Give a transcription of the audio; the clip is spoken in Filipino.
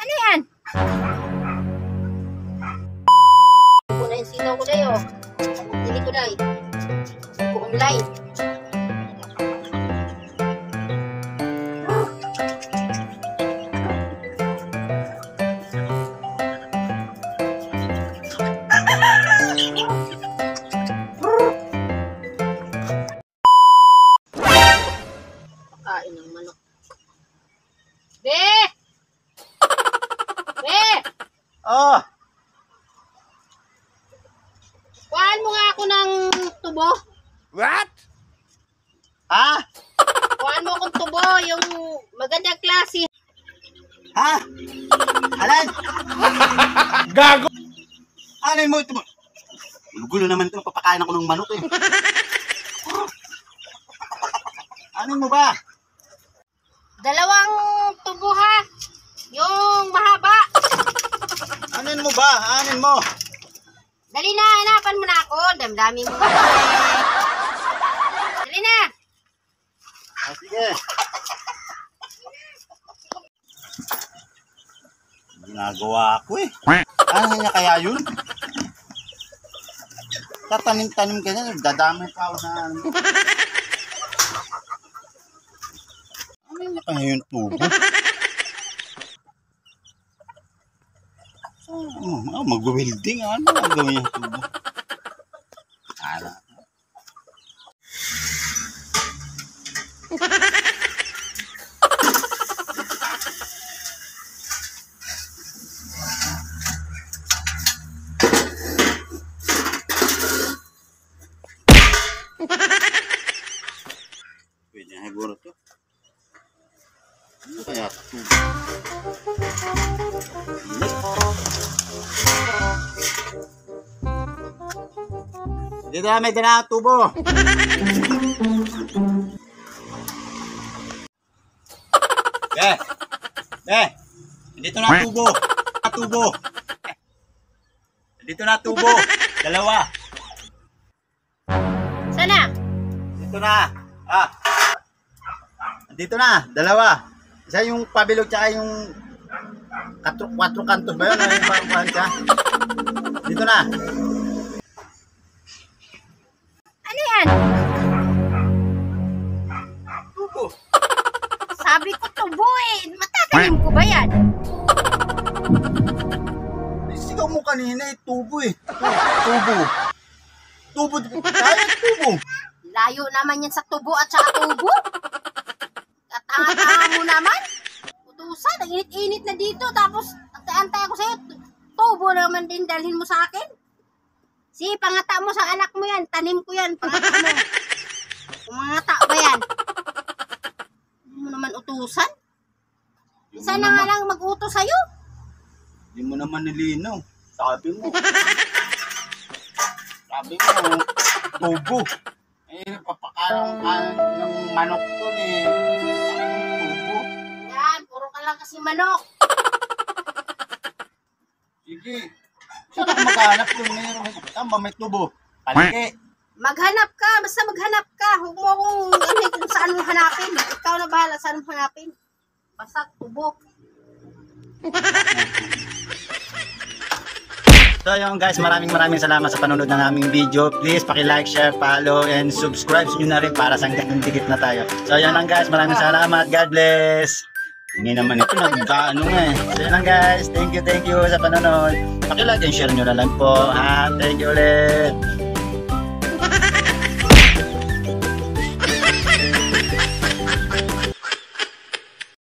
Ano yan? Muna yung sinaw ko dayo. Hindi ko dahi. Online. Kain ng manok. Be! Be! Oh, Kuhaan mo nga ako ng tubo. what? Ha? Kuhaan mo akong tubo, yung magandang klase. Ha? Alan? Gago! Ano mo ito? Gulo naman ito. Papakain ako ng manok eh. Ano mo ba? Dalawang tubo ha. Yung mahaba. Anin mo ba? Anin mo? Dali na, hanapan mo na ako. Damdami mo. Dali na. Ah, sige. Ginagawa ko eh. Ano niya kaya yun? Tatanim-tanim ka niya. Dadamay pa ako sa ano. Ano niya kaya yung tubo? Mag-welding. Ano ang gawin yung tubo? Ala. Pwede na siguro to. Ano kaya tubo? Dito na may dala tubo. Dito na tubo. Tubo. Dito na tubo. Dalawa. Sana? Dito na. Ah. Dito na, dalawa. Isa yung pabilog tsaka yung 4 kantos ba yun? Ano yung parang siya? Dito na. Ano yan? Tubo. Sabi ko tubo eh. Matatanim ko ba yan? Sigaw mo kanina eh, tubo eh. Tubo. Tubo. Kaya tubo. Layo naman yan sa tubo at saka tubo. At tanga-tanga mo naman. Utusan, ang init-init na dito. Tapos, antay-antay ako sa'yo. Tubo naman din dalhin mo sa akin. Si, pangata mo sa anak mo yan. Tanim ko yan, pangata mo. Pangata ba yan? Hindi mo naman utusan. Isa na nga lang mag-utos sa'yo. Hindi mo naman nilinaw. Sabi mo. Sabi mo, tubo. Eh, papakalang ka ng manok to eh. Tubo. Yan, puro ka lang kasi manok. Sige. Saan ako maghanap kung mayroon? Saan ba may tubo? Palike. Maghanap ka, basta maghanap ka. Huwag mo akong kung saan mo hanapin. Ikaw na bahala saan mo hanapin. Basta tubo. So yun guys, maraming salamat sa panonood ng aming video. Please paki-like, share, follow, and subscribe nyo na rin para sa hanggang dikit na tayo. So yun lang guys, maraming salamat. God bless. Hindi naman ito nagkaano nga eh. So yun lang guys, thank you sa panonood. Paki-like and share nyo na lang po. Ha? Thank you ulit.